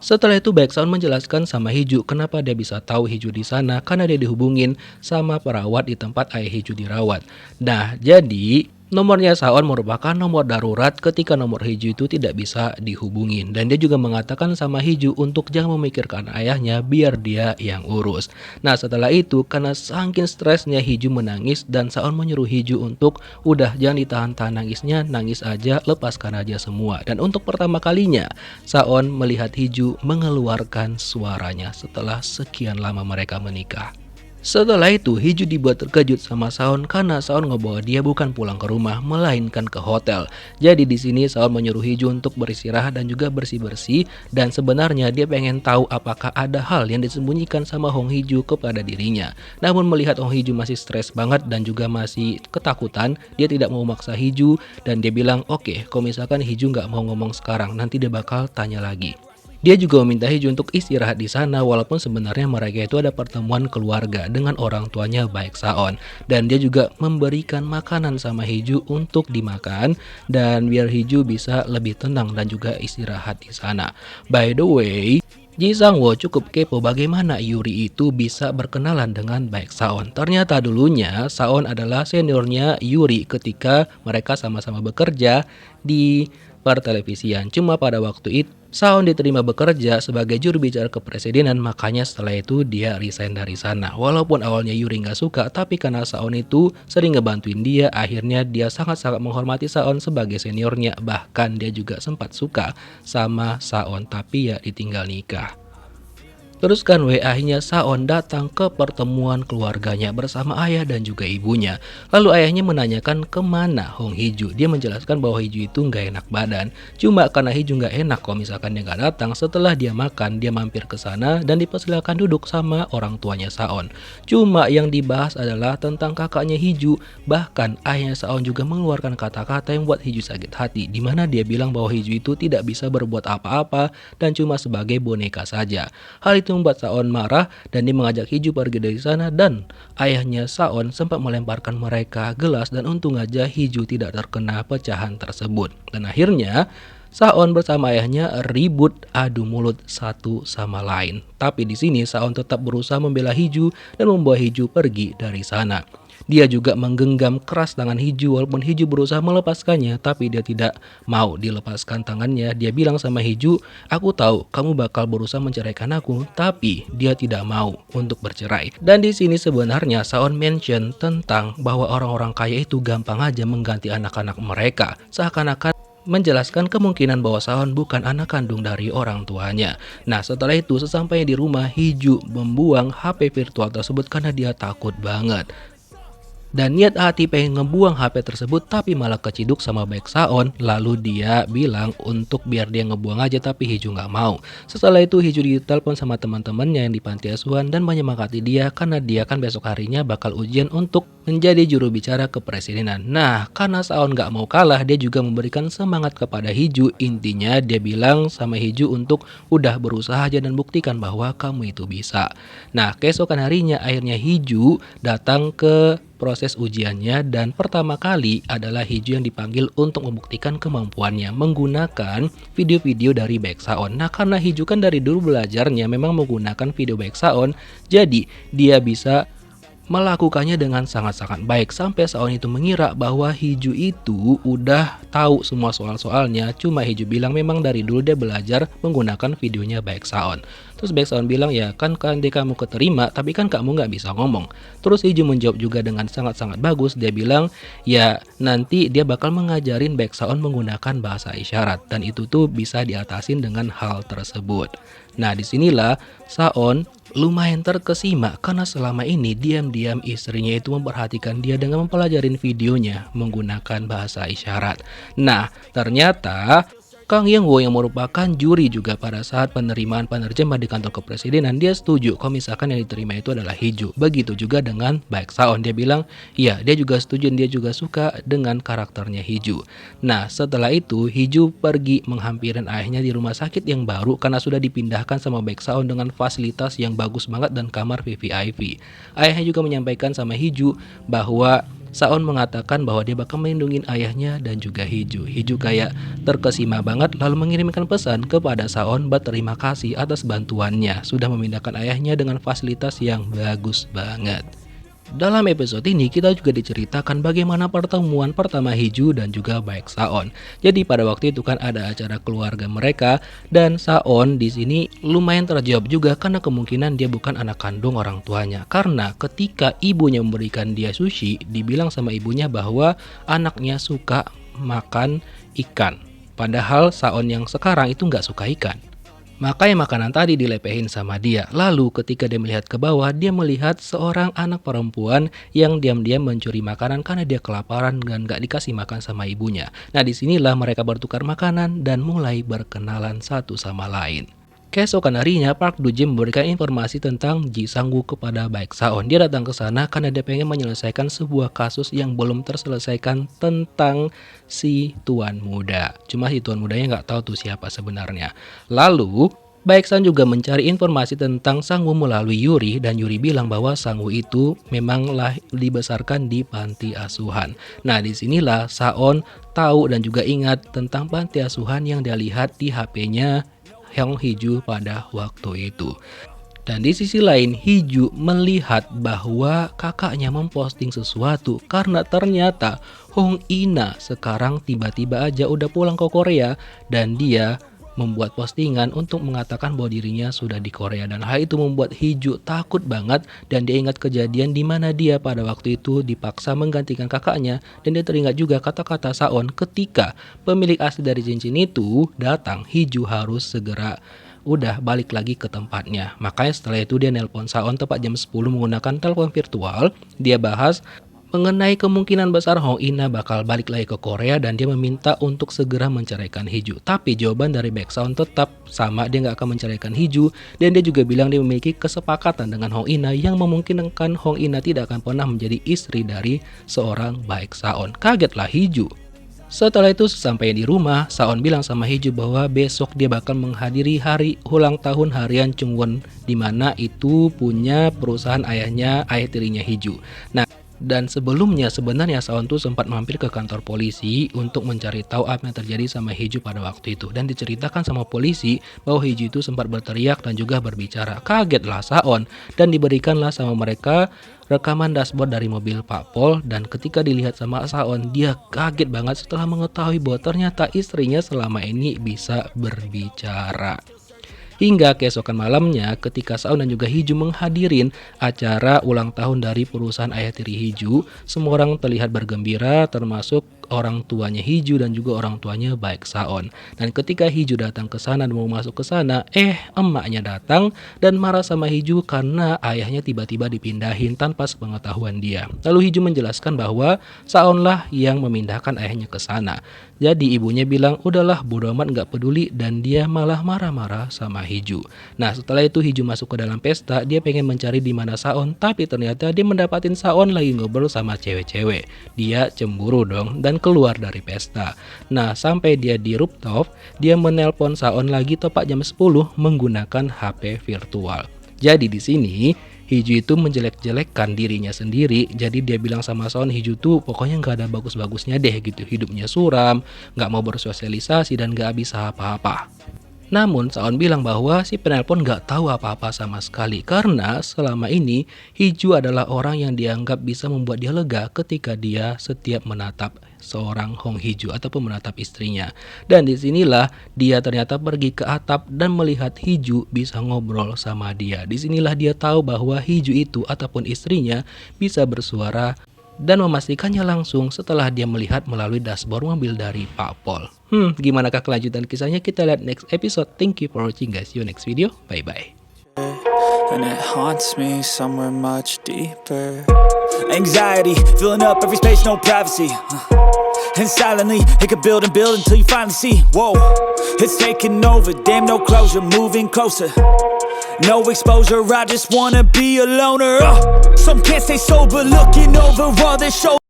Setelah itu Baeksaun menjelaskan sama Hiju kenapa dia bisa tahu Hiju di sana karena dia dihubungin sama perawat di tempat ayah Hiju dirawat. Nah, jadi nomornya Saon merupakan nomor darurat ketika nomor Hiju itu tidak bisa dihubungin. Dan dia juga mengatakan sama Hiju untuk jangan memikirkan ayahnya biar dia yang urus. Nah, setelah itu karena saking stresnya Hiju menangis dan Saon menyuruh Hiju untuk udah jangan ditahan-tahan nangisnya, nangis aja, lepaskan aja semua. Dan untuk pertama kalinya Saon melihat Hiju mengeluarkan suaranya setelah sekian lama mereka menikah. Setelah itu, Hiju dibuat terkejut sama Saon karena Saon ngebawa dia bukan pulang ke rumah, melainkan ke hotel. Jadi di sini Saon menyuruh Hiju untuk beristirahat dan juga bersih-bersih, dan sebenarnya dia pengen tahu apakah ada hal yang disembunyikan sama Hong Hiju kepada dirinya. Namun melihat Hong Hiju masih stres banget dan juga masih ketakutan, dia tidak mau maksa Hiju dan dia bilang, "Oke, kalau misalkan Hiju nggak mau ngomong sekarang, nanti dia bakal tanya lagi." Dia juga meminta Hiju untuk istirahat di sana walaupun sebenarnya mereka itu ada pertemuan keluarga dengan orang tuanya Baeksaon, dan dia juga memberikan makanan sama Hiju untuk dimakan dan biar Hiju bisa lebih tenang dan juga istirahat di sana. By the way, Ji Sangwoo cukup kepo bagaimana Yuri itu bisa berkenalan dengan Baeksaon. Ternyata dulunya Saon adalah seniornya Yuri ketika mereka sama-sama bekerja di pertelevisian. Cuma pada waktu itu Saon diterima bekerja sebagai juru bicara kepresidenan, makanya setelah itu dia resign dari sana. Walaupun awalnya Yuri nggak suka, tapi karena Saon itu sering ngebantuin dia, akhirnya dia sangat-sangat menghormati Saon sebagai seniornya. Bahkan dia juga sempat suka sama Saon, tapi ya ditinggal nikah. Terus kan WA-nya Saon datang ke pertemuan keluarganya bersama ayah dan juga ibunya. Lalu ayahnya menanyakan kemana Hong Hiju. Dia menjelaskan bahwa Hiju itu nggak enak badan. Cuma karena Hiju nggak enak kalau misalkan dia nggak datang, setelah dia makan dia mampir ke sana dan dipersilakan duduk sama orang tuanya Saon. Cuma yang dibahas adalah tentang kakaknya Hiju. Bahkan ayahnya Saon juga mengeluarkan kata-kata yang buat Hiju sakit hati, di mana dia bilang bahwa Hiju itu tidak bisa berbuat apa-apa dan cuma sebagai boneka saja. Hal itu membuat Saon marah dan dia mengajak Hiju pergi dari sana, dan ayahnya Saon sempat melemparkan mereka gelas dan untung aja Hiju tidak terkena pecahan tersebut. Dan akhirnya Saon bersama ayahnya ribut adu mulut satu sama lain. Tapi di sini Saon tetap berusaha membela Hiju dan membawa Hiju pergi dari sana. Dia juga menggenggam keras tangan Hiju walaupun Hiju berusaha melepaskannya, tapi dia tidak mau dilepaskan tangannya. Dia bilang sama Hiju, "Aku tahu kamu bakal berusaha menceraikan aku," tapi dia tidak mau untuk bercerai. Dan di sini sebenarnya Saon mention tentang bahwa orang-orang kaya itu gampang aja mengganti anak-anak mereka, seakan-akan menjelaskan kemungkinan bahwa Saon bukan anak kandung dari orang tuanya. Nah, setelah itu sesampainya di rumah, Hiju membuang HP virtual tersebut karena dia takut banget. Dan niat hati pengen ngebuang HP tersebut, tapi malah keciduk sama Baeksaon. Lalu dia bilang untuk biar dia ngebuang aja, tapi Hiju nggak mau. Setelah itu Hiju ditelepon sama teman-temannya yang di panti asuhan dan menyemangati dia karena dia kan besok harinya bakal ujian untuk menjadi juru bicara kepresidenan. Nah, karena Saon nggak mau kalah, dia juga memberikan semangat kepada Hiju. Intinya dia bilang sama Hiju untuk udah berusaha aja dan buktikan bahwa kamu itu bisa. Nah, keesokan harinya akhirnya Hiju datang ke proses ujiannya, dan pertama kali adalah Hiju yang dipanggil untuk membuktikan kemampuannya menggunakan video-video dari Baeksaon. Nah, karena Hiju kan dari dulu belajarnya memang menggunakan video Baeksaon, jadi dia bisa melakukannya dengan sangat-sangat baik sampai Saon itu mengira bahwa Hiju itu udah tahu semua soal-soalnya. Cuma Hiju bilang memang dari dulu dia belajar menggunakan videonya Baeksaon. Terus Baeksaon bilang, "Ya kan kamu keterima, tapi kan kamu nggak bisa ngomong." Terus Hiju menjawab juga dengan sangat-sangat bagus. Dia bilang, "Ya nanti dia bakal mengajarin Baeksaon menggunakan bahasa isyarat dan itu tuh bisa diatasin dengan hal tersebut." Nah, disinilah Saon lumayan terkesima karena selama ini diam-diam istrinya itu memperhatikan dia dengan mempelajarin videonya menggunakan bahasa isyarat. Nah, ternyata Kang Yang-woo yang merupakan juri juga pada saat penerimaan penerjemah di kantor kepresidenan, dia setuju kalau misalkan yang diterima itu adalah Hiju. Begitu juga dengan Baeksaon, dia bilang iya, dia juga setuju dan dia juga suka dengan karakternya Hiju. Nah, setelah itu Hiju pergi menghampirin ayahnya di rumah sakit yang baru karena sudah dipindahkan sama Baeksaon dengan fasilitas yang bagus banget dan kamar VVIP. Ayahnya juga menyampaikan sama Hiju bahwa Saon mengatakan bahwa dia bakal melindungi ayahnya dan juga Hiju. Hiju kayak terkesima banget lalu mengirimkan pesan kepada Saon berterima kasih atas bantuannya, sudah memindahkan ayahnya dengan fasilitas yang bagus banget. Dalam episode ini kita juga diceritakan bagaimana pertemuan pertama Hiju dan juga Baek Saon. Jadi pada waktu itu kan ada acara keluarga mereka dan Saon di sini lumayan terjawab juga karena kemungkinan dia bukan anak kandung orang tuanya. Karena ketika ibunya memberikan dia sushi, dibilang sama ibunya bahwa anaknya suka makan ikan. Padahal Saon yang sekarang itu nggak suka ikan. Makanya makanan tadi dilepehin sama dia. Lalu ketika dia melihat ke bawah, dia melihat seorang anak perempuan yang diam-diam mencuri makanan karena dia kelaparan dan gak dikasih makan sama ibunya. Nah disinilah mereka bertukar makanan dan mulai berkenalan satu sama lain. Keesokan harinya, Park Do Jim memberikan informasi tentang Ji Sang-woo kepada Baek Saon. Dia datang ke sana karena dia pengen menyelesaikan sebuah kasus yang belum terselesaikan tentang si tuan muda. Cuma si tuan mudanya nggak tahu tuh siapa sebenarnya. Lalu Baek San juga mencari informasi tentang Sang-woo melalui Yuri, dan Yuri bilang bahwa Sang-woo itu memanglah dibesarkan di panti asuhan. Nah disinilah Saon tahu dan juga ingat tentang panti asuhan yang dia lihat di HP-nya Hong Hiju pada waktu itu. Dan di sisi lain, Hiju melihat bahwa kakaknya memposting sesuatu karena ternyata Hong Ina sekarang tiba-tiba aja udah pulang ke Korea dan dia membuat postingan untuk mengatakan bahwa dirinya sudah di Korea, dan hal itu membuat Hiju takut banget dan dia ingat kejadian di mana dia pada waktu itu dipaksa menggantikan kakaknya, dan dia teringat juga kata-kata Saon ketika pemilik asli dari cincin itu datang. Hiju harus segera udah balik lagi ke tempatnya. Makanya setelah itu dia nelpon Saon tepat jam 10 menggunakan telepon virtual. Dia bahas mengenai kemungkinan besar Hong Ina bakal balik lagi ke Korea dan dia meminta untuk segera menceraikan Hiju. Tapi jawaban dari Baek Saon tetap sama, dia nggak akan menceraikan Hiju, dan dia juga bilang dia memiliki kesepakatan dengan Hong Ina yang memungkinkan Hong Ina tidak akan pernah menjadi istri dari seorang Baek Saon. Kagetlah Hiju. Setelah itu sampai di rumah, Saon bilang sama Hiju bahwa besok dia bakal menghadiri hari ulang tahun harian Chungwon, di mana itu punya perusahaan ayah tirinya Hiju. Nah, dan sebelumnya sebenarnya Saon tuh sempat mampir ke kantor polisi untuk mencari tahu apa yang terjadi sama Hiju pada waktu itu, dan diceritakan sama polisi bahwa Hiju itu sempat berteriak dan juga berbicara. Kagetlah Saon dan diberikanlah sama mereka rekaman dashboard dari mobil Pak Pol, dan ketika dilihat sama Saon dia kaget banget setelah mengetahui bahwa ternyata istrinya selama ini bisa berbicara. Hingga keesokan malamnya ketika Saon dan juga Hiju menghadirin acara ulang tahun dari perusahaan ayah tiri Hiju, semua orang terlihat bergembira termasuk orang tuanya Hiju dan juga orang tuanya Baek Saon. Dan ketika Hiju datang ke sana dan mau masuk ke sana, emaknya datang dan marah sama Hiju karena ayahnya tiba-tiba dipindahin tanpa sepengetahuan dia. Lalu Hiju menjelaskan bahwa Saonlah yang memindahkan ayahnya ke sana. Jadi ibunya bilang udahlah bodo amat, nggak peduli, dan dia malah marah-marah sama Hiju. Nah setelah itu Hiju masuk ke dalam pesta, dia pengen mencari di mana Saon, tapi ternyata dia mendapatin Saon lagi ngobrol sama cewek-cewek. Dia cemburu dong dan keluar dari pesta. Nah sampai dia di rooftop, dia menelpon Saon lagi tepat jam 10 menggunakan HP virtual. Jadi di sini Hiju itu menjelek-jelekkan dirinya sendiri. Jadi dia bilang sama Saon, Hiju tuh pokoknya nggak ada bagus-bagusnya deh gitu, hidupnya suram, nggak mau bersosialisasi dan nggak bisa apa-apa. Namun Saon bilang bahwa si penelpon nggak tahu apa-apa sama sekali karena selama ini Hiju adalah orang yang dianggap bisa membuat dia lega ketika dia setiap menatap seorang Hong Hiju ataupun menatap istrinya. Dan disinilah dia ternyata pergi ke atap dan melihat Hiju bisa ngobrol sama dia. Disinilah dia tahu bahwa Hiju itu ataupun istrinya bisa bersuara dan memastikannya langsung setelah dia melihat melalui dashboard mobil dari Pak Pol. Gimanakah kelanjutan kisahnya? Kita lihat next episode. Thank you for watching guys. See you next video. Bye bye. And it haunts me somewhere much deeper. Anxiety filling up every space, no privacy. And silently it could build and build until you finally see. Whoa, it's taking over. Damn, no closure, moving closer. No exposure, I just wanna be a loner. Some can't stay sober, looking over all their shoulders.